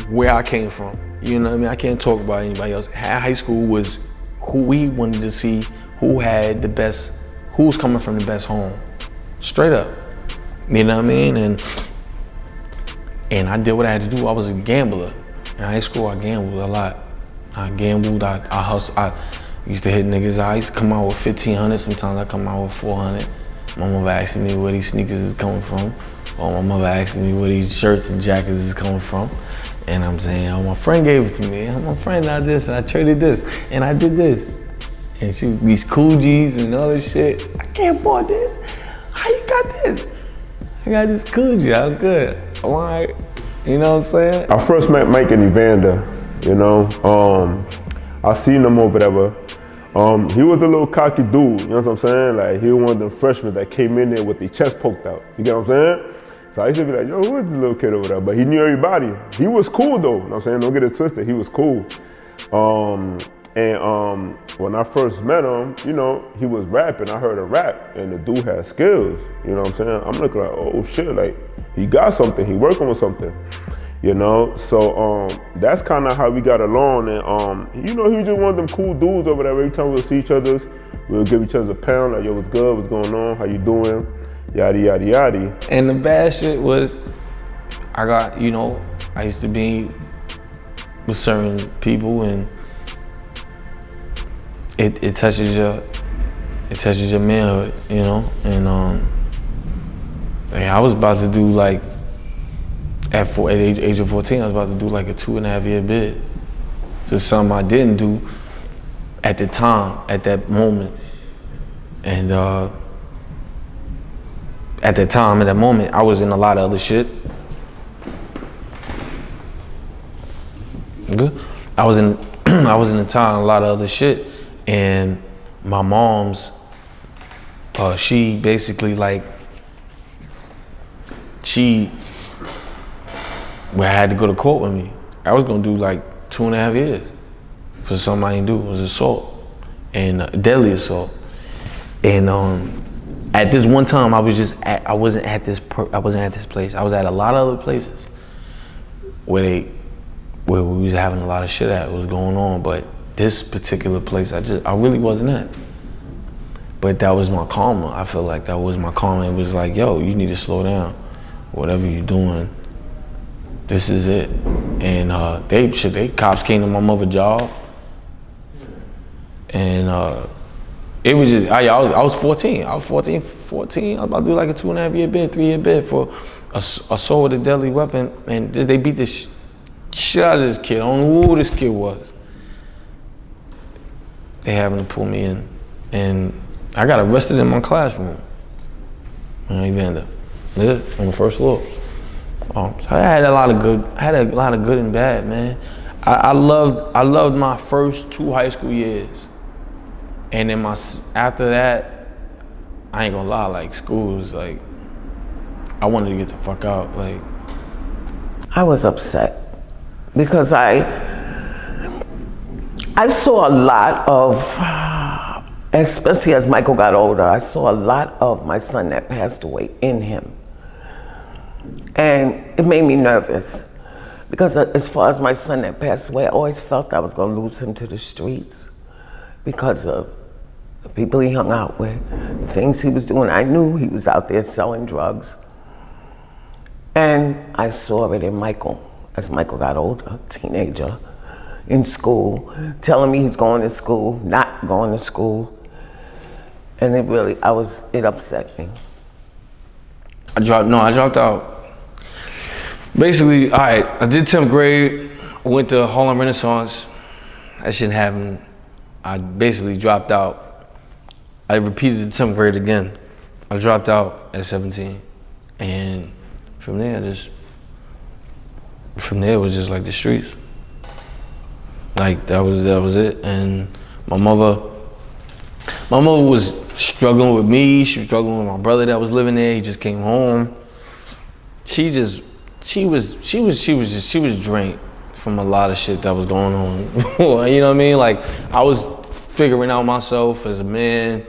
Where I came from, you know what I mean? I can't talk about anybody else. High school was who we wanted to see, who had the best, who was coming from the best home. Straight up, you know what I mean? And I did what I had to do. I was a gambler. In high school, I gambled a lot. I gambled, I hustled. I used to hit niggas. I used to come out with 1,500. Sometimes I come out with 400. My mother asking me where these sneakers is coming from. Or my mother asking me where these shirts and jackets is coming from. And I'm saying, oh, my friend gave it to me. My friend got this, and I traded this, and I did this. And these cool G's and all this shit. I can't afford this. How you got this? I got this cool G, I'm good. I'm all right. You know what I'm saying? I first met Mike and Evander, I seen him or whatever. He was a little cocky dude, you know what I'm saying? Like, he was one of them freshmen that came in there with their chest poked out. You get what I'm saying? So I used to be like, yo, who is this little kid over there? But he knew everybody. He was cool though, you know what I'm saying? Don't get it twisted, he was cool. When I first met him, he was rapping. I heard a rap, and the dude had skills, you know what I'm saying? I'm looking like, oh shit, like, he got something, he working with something, So that's kind of how we got along, and he was just one of them cool dudes over there. Every time we would see each other, we would give each other a pound, like, yo, what's good, what's going on, how you doing, yada, yada, yada. And the bad shit was, I used to be with certain people, and it touches your manhood, and I was about to do like, at the age of 14, I was about to do like a 2.5 year bid. Just something I didn't do at the time, at that moment. And at that time, at that moment, I was in a lot of other shit. Good. I was in the town, a lot of other shit. And my mom's, she basically had to go to court with me. I was gonna do like 2.5 years for something I didn't do. It was assault, and deadly assault. And at this one time, I wasn't at this place. I was at a lot of other places where we was having a lot of shit at, was going on, but this particular place, I really wasn't at. But that was my karma. I feel like that was my karma. It was like, yo, you need to slow down. Whatever you're doing, this is it. And they cops came to my mother's job. And it was just, I was 14. I was 14. I was about to do like a 2.5 year bid, 3 year bid for assault with a deadly weapon. And they beat the shit out of this kid. I don't know who this kid was. They happened to pull me in. And I got arrested in my classroom. Evander. Yeah, on the first floor. So I had a lot of good and bad, man. I loved my first 2 high school years. And then after that, I ain't gonna lie, like, school was like, I wanted to get the fuck out, like. I was upset because I saw a lot of, especially as Michael got older, I saw a lot of my son that passed away in him. And it made me nervous because as far as my son that passed away, I always felt I was gonna lose him to the streets because of the people he hung out with, the things he was doing. I knew he was out there selling drugs. And I saw it in Michael, as Michael got older, teenager, in school, telling me he's going to school, not going to school. And it upset me. I dropped out. Basically, all right, I did 10th grade, went to Harlem Renaissance. That shit happened. I basically dropped out. I repeated the 10th grade again. I dropped out at 17. And from there, it was just like the streets. Like that was it. And my mother was struggling with me. She was struggling with my brother that was living there. He just came home. She was drained from a lot of shit that was going on. You know what I mean? Like I was figuring out myself as a man.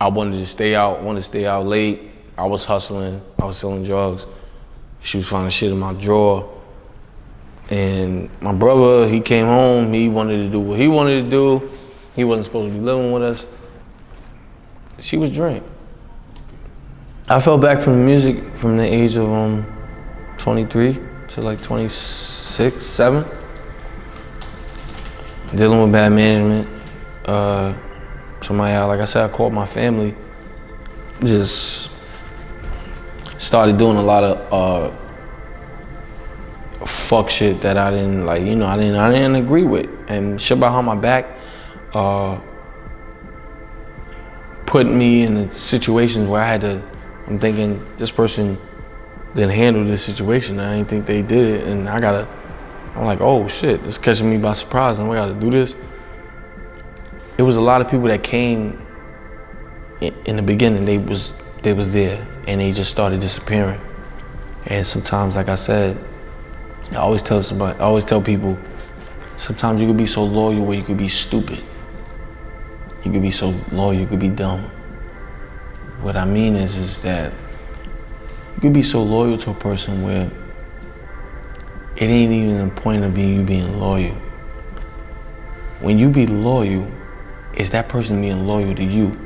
I wanted to stay out late. I was hustling. I was selling drugs. She was finding shit in my drawer. And my brother, he came home. He wanted to do what he wanted to do. He wasn't supposed to be living with us. She was drained. I fell back from the music from the age of 23 to like 26, 7. Dealing with bad management. Somebody, like I said, I called my family. Just started doing a lot of fuck shit that I didn't like. You know, I didn't agree with, and shit behind my back. Put me in situations where I'm thinking this person didn't handle this situation. I didn't think they did it, and I'm like, oh shit, it's catching me by surprise, and I gotta do this. It was a lot of people that came in the beginning. They was there, and they just started disappearing. And sometimes, like I said, I always tell people, sometimes you could be so loyal where you could be stupid. You could be so loyal, you could be dumb. What I mean is that you could be so loyal to a person where it ain't even the point of you being loyal. When you be loyal, is that person being loyal to you?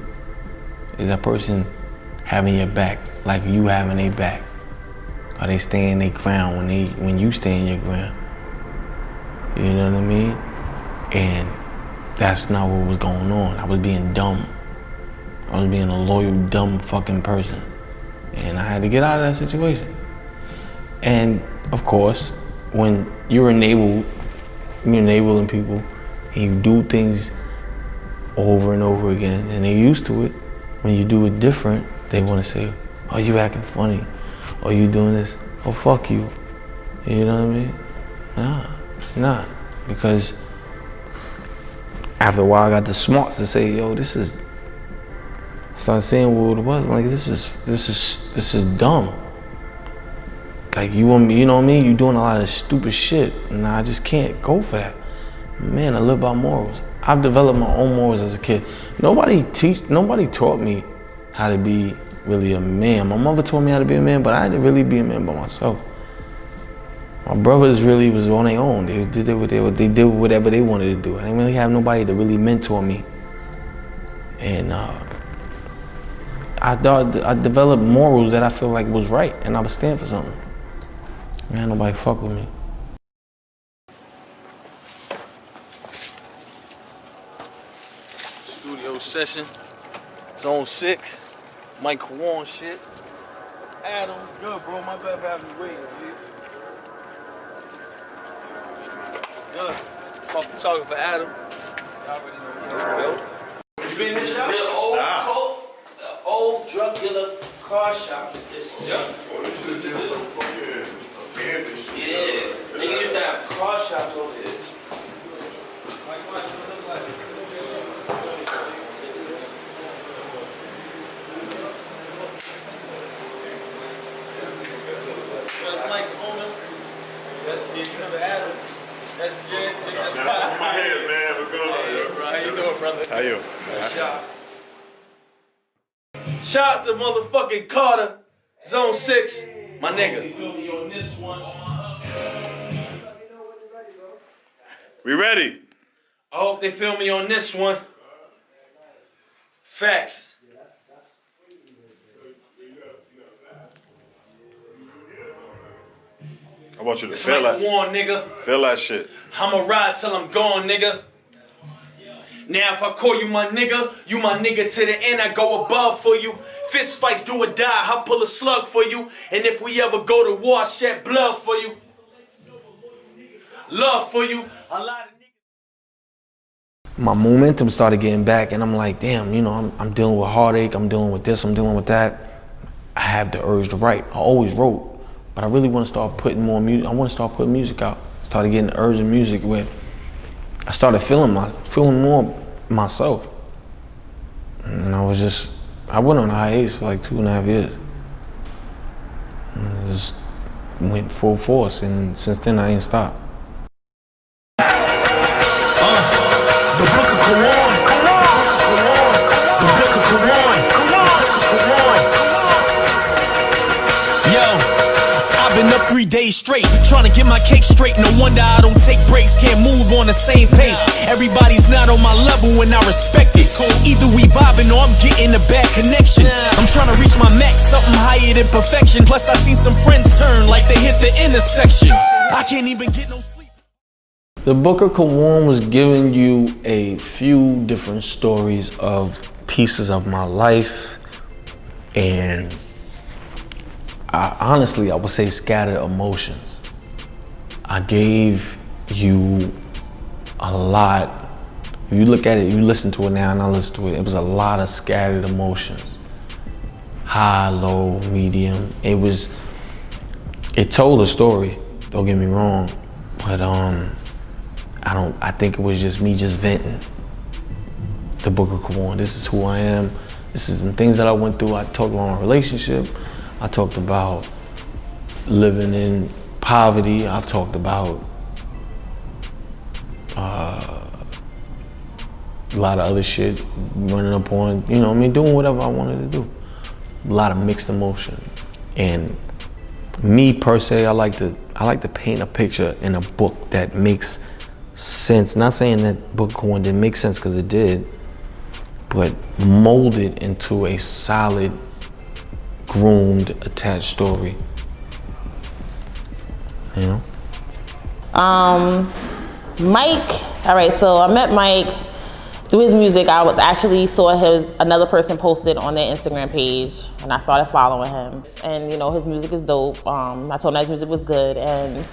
Is that person having your back like you having their back? Are they staying their ground when you stay in your ground? You know what I mean? And that's not what was going on. I was being dumb. I was being a loyal, dumb fucking person. And I had to get out of that situation. And of course, when you're enabling people, and you do things over and over again, and they're used to it, when you do it different, they want to say, oh, you acting funny. Oh, you doing this? Oh, fuck you. You know what I mean? Nah. Because after a while, I got the smarts to say, yo, I started saying what it was. I'm like, this is dumb. Like, you want me, you know what I mean? You doing a lot of stupid shit, and I just can't go for that. Man, I live by morals. I've developed my own morals as a kid. Nobody taught me how to be really a man. My mother taught me how to be a man, but I had to really be a man by myself. My brothers really was on their own. They did whatever they wanted to do. I didn't really have nobody to really mentor me. And I developed morals that I feel like was right, and I would stand for something. Man, nobody fuck with me. Studio session, Zone 6, Mike Kuwan shit. Adam, good bro, my bad for having you waiting, dude. Good. Smoke the talking for Adam. Y'all already know what's You been in this shop? The old drug dealer car shop. This junk. Yeah. They used to have car shops over here. That's Mike owner. That's you remember Adam. That's Jed. That's my head, man. What's going on? How you doing, brother? How you? Shout out to motherfucking Carter, Zone 6, my nigga. We ready? I hope they feel me on this one. Facts. I want you to It's feel like that. Kuwan, nigga. Feel that shit. I'ma ride till I'm gone, nigga. Now if I call you my nigga to the end, I go above for you. Fist fights, do or die, I'll pull a slug for you. And if we ever go to war, shed blood for you. Love for you. A lot of niggas. My momentum started getting back, and I'm like, damn, you know, I'm dealing with heartache, I'm dealing with this, I'm dealing with that. I have the urge to write. I always wrote, but I really want to start putting more music. I want to start putting music out. Started getting the urge of music where I started feeling more myself. And I went on a hiatus for like 2.5 years. And just went full force, and since then I ain't stopped. The book of Kuwan. The book of Kuwan. Yo, I've been up 3 days straight, trying to get my cake straight. No wonder I don't take breaks, can't move on the same pace. Everybody's not on my level and I respect it. Either we vibing or I'm getting a bad connection. I'm trying to reach my max, something higher than perfection. Plus I seen some friends turn like they hit the intersection. I can't even get no sleep. The Book of Kuwan was giving you a few different stories of pieces of my life, and honestly, I would say scattered emotions. I gave you a lot. If you look at it, you listen to it now and I listen to it, it was a lot of scattered emotions. High, low, medium. It told a story, don't get me wrong, but I think it was just me just venting. The Book of Kuwan. This is who I am. This is the things that I went through. I talked about my relationship. I talked about living in poverty. I've talked about a lot of other shit, running up on, you know what I mean, doing whatever I wanted to do. A lot of mixed emotion. And me per se, I like to paint a picture in a book that makes sense. Not saying that Book of Kuwan didn't make sense, because it did, but mold it into a solid, groomed, attached story. You know? Mike, all right, so I met Mike through his music. I saw another person posted on their Instagram page, and I started following him. And you know, his music is dope. I told him his music was good, and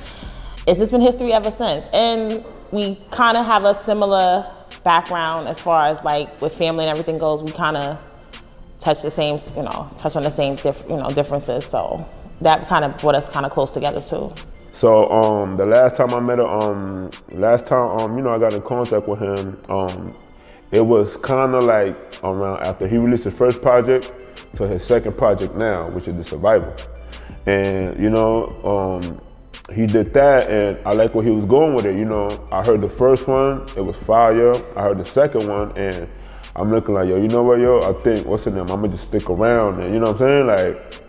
it's just been history ever since. And we kind of have a similar background as far as like with family and everything goes. We kind of touch on the same differences. So that kind of brought us kind of close together too. So the last time I met him, I got in contact with him, it was kind of like around after he released his first project to his second project now, which is The Survivor. And he did that, and I like where he was going with it. You know, I heard the first one, it was fire. I heard the second one, and I'm looking like, yo, you know what, yo? I think, what's the name? I'm gonna just stick around, and you know what I'm saying? Like,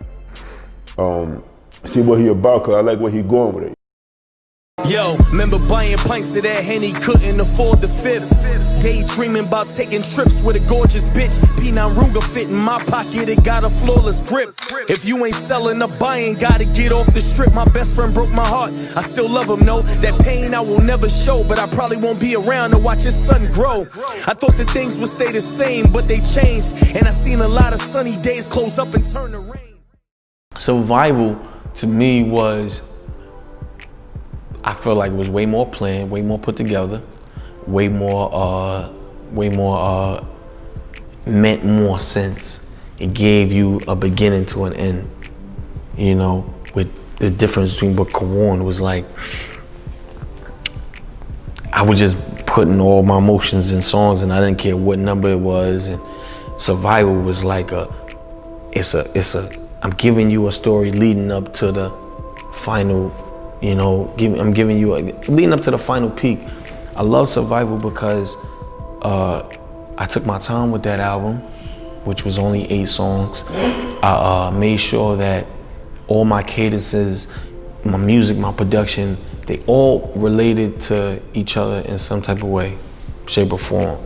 see what he about, cause I like where he going with it. Yo, remember buying pints of that Henny, couldn't afford the fifth. Daydreaming about taking trips with a gorgeous bitch. P9 Ruger fit in my pocket, it got a flawless grip. If you ain't selling or buying, gotta get off the strip. My best friend broke my heart, I still love him, no. That pain I will never show, but I probably won't be around to watch his son grow. I thought that things would stay the same, but they changed. And I seen a lot of sunny days close up and turn to rain. Survival to me was, I feel like it was way more planned, way more put together, way more meant more sense. It gave you a beginning to an end. You know, with the difference between what Kuwan was like, I was just putting all my emotions in songs, and I didn't care what number it was. And Survival was like I'm giving you a story leading up to the final. You know, I'm giving you leading up to the final peak. I love Survival because I took my time with that album, which was only 8 songs. I made sure that all my cadences, my music, my production, they all related to each other in some type of way, shape or form.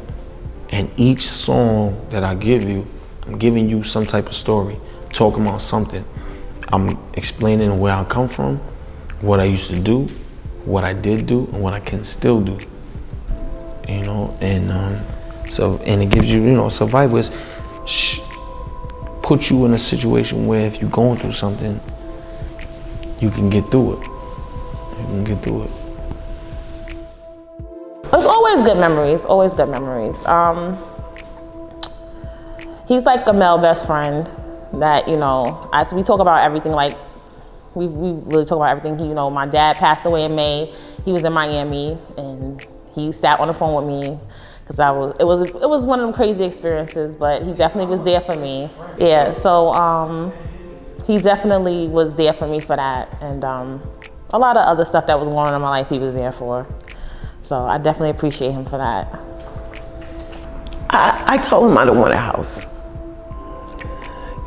And each song that I give you, I'm giving you some type of story, talking about something. I'm explaining where I come from, what I used to do, what I did do, and what I can still do. You know, and it gives you, Survival is put you in a situation where if you're going through something, you can get through it. You can get through it. It's always good memories, always good memories. He's like a male best friend that, you know, we talk about everything, like, we really talk about everything. You know, my dad passed away in May. He was in Miami, and he sat on the phone with me, because it was one of them crazy experiences, but he definitely was there for me. Yeah, so he definitely was there for me for that, and a lot of other stuff that was going on in my life, he was there for. So I definitely appreciate him for that. I told him I don't want a house.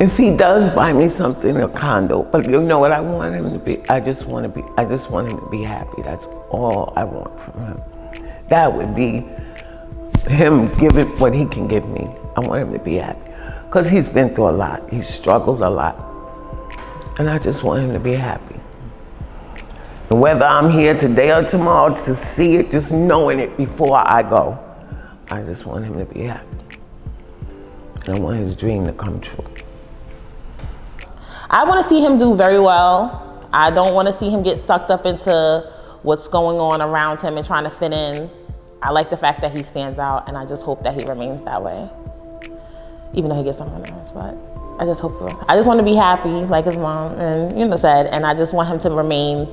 If he does buy me something, a condo, but you know what I want him to be? I just want him to be happy. That's all I want from him. That would be him giving what he can give me. I want him to be happy. Because he's been through a lot. He's struggled a lot. And I just want him to be happy. And whether I'm here today or tomorrow to see it, just knowing it before I go, I just want him to be happy. And I want his dream to come true. I want to see him do very well. I don't want to see him get sucked up into what's going on around him and trying to fit in. I like the fact that he stands out, and I just hope that he remains that way. Even though he gets on my nerves, but I just hope so. I just want to be happy, like his mom and said, and I just want him to remain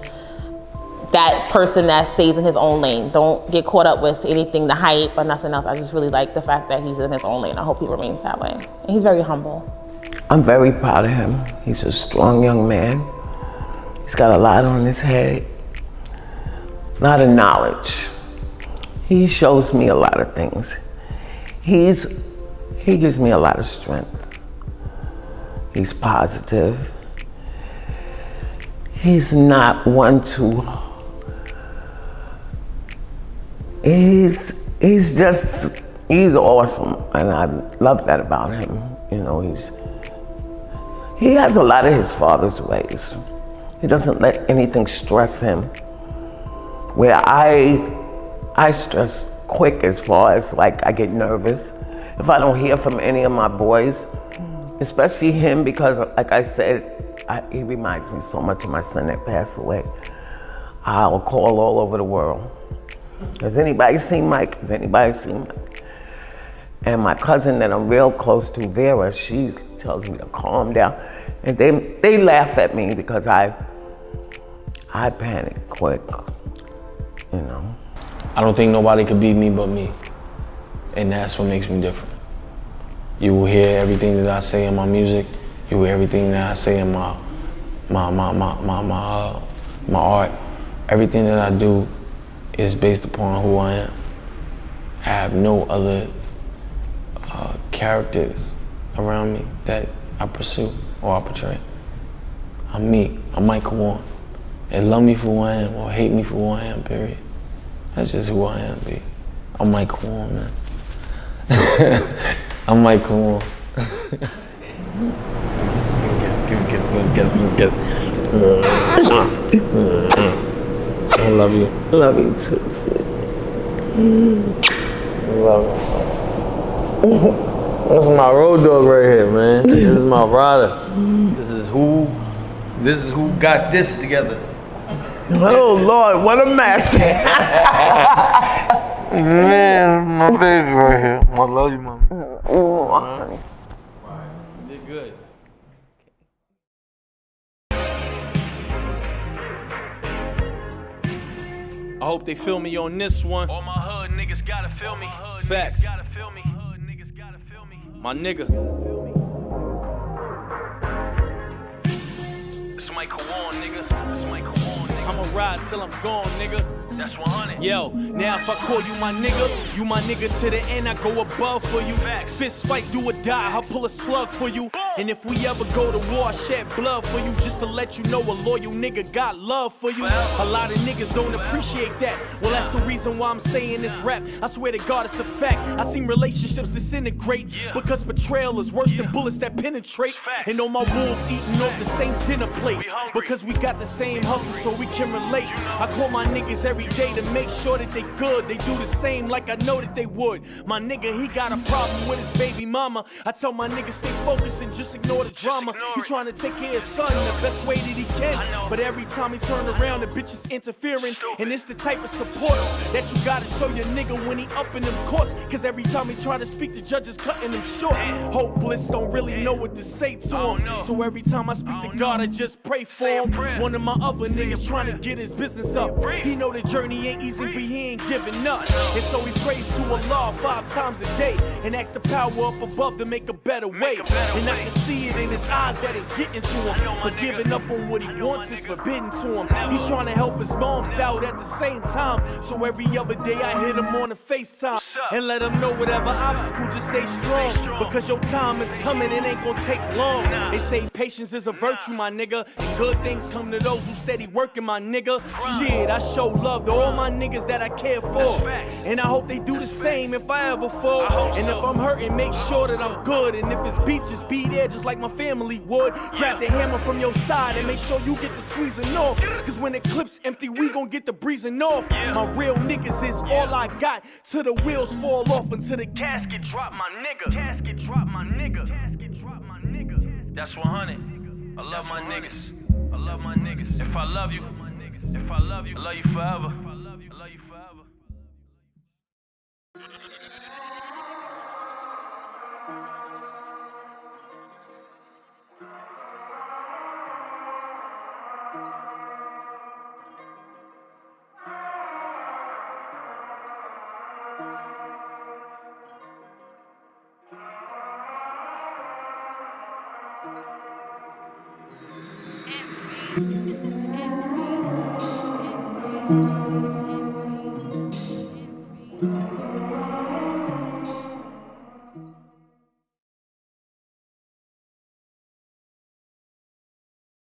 that person that stays in his own lane. Don't get caught up with anything, the hype or nothing else. I just really like the fact that he's in his own lane. I hope he remains that way. And he's very humble. I'm very proud of him. He's a strong young man. He's got a lot on his head, a lot of knowledge. He shows me a lot of things. He gives me a lot of strength. He's positive. He's not one to, he's awesome, and I love that about him. You know, he has a lot of his father's ways. He doesn't let anything stress him. Where I stress quick as far as, like, I get nervous if I don't hear from any of my boys, especially him, because like I said, he reminds me so much of my son that passed away. I'll call all over the world. Has anybody seen Mike? Has anybody seen Mike? And my cousin that I'm real close to, Vera, she tells me to calm down. And they laugh at me because I panic quick, you know. I don't think nobody could beat me but me. And that's what makes me different. You will hear everything that I say in my music. You will hear everything that I say in my art. Everything that I do is based upon who I am. I have no other characters around me that I pursue or I portray. I'm me. I'm Mike Kuwan. And love me for who I am or hate me for who I am, period. That's just who I am, B. I'm Mike Kuwan, man. I'm Mike Kuwan. Guess. I love you. Love you too, sweet. Love you. This is my road dog right here, man. This is my rider. This is who got this together. Oh Lord, what a mess. Man, my baby right here. I love you, mama. Oh, honey. You did good. I hope they feel me on this one. All my hood niggas gotta feel me. Facts. My nigga. It's Mike Kuwan, nigga. It's Mike Kuwan, nigga. I'ma ride till I'm gone, nigga. That's 100. Yo, now if I call you my nigga to the end, I go above for you. Facts. Fist fights, do or die, I'll pull a slug for you. And if we ever go to war, I shed blood for you. Just to let you know a loyal nigga got love for you. A lot of niggas don't appreciate that. Well, that's the reason why I'm saying this rap. I swear to God, it's a fact. I seen relationships disintegrate because betrayal is worse than bullets that penetrate. And all my wolves eating off the same dinner plate because we got the same hustle so we can relate. I call my niggas every every day to make sure that they good. They do the same like I know that they would. My nigga, he got a problem with his baby mama. I tell my nigga stay focused and just ignore the drama. He trying to take care of his son the best way that he can. But every time he turn around, the bitch is interfering. And it's the type of support that you gotta show your nigga when he up in them courts. Cause every time he try to speak, the judge is cutting him short. Hopeless, don't really know what to say to him. So every time I speak to God, I just pray for him. One of my other niggas trying to get his business up. He know the journey ain't easy, but he ain't giving up. And so he prays to Allah 5 times a day and asks the power up above to make a better way. And I can see it in his eyes that it's getting to him. But giving up on what he wants is forbidden to him. He's trying to help his moms out at the same time. So every other day I hit him on the FaceTime and let him know whatever obstacle, just stay strong. Because your time is coming, it ain't gonna take long. They say patience is a virtue, my nigga, and good things come to those who steady working, my nigga. Shit, I show love to all my niggas that I care for, and I hope they do the same if I ever fall. And if I'm hurting, make sure that I'm good. And if it's beef, just be there just like my family would. Grab the hammer from your side and make sure you get the squeezing off. Cause when the clip's empty, we gon' get the breezing off. My real niggas is all I got till the wheels fall off, until the casket drop, my nigga. Casket drop, my nigga. Casket drop, my nigga. That's 100. I love my niggas. I love my niggas. If I love you, if I love you, I love you forever. I love you forever.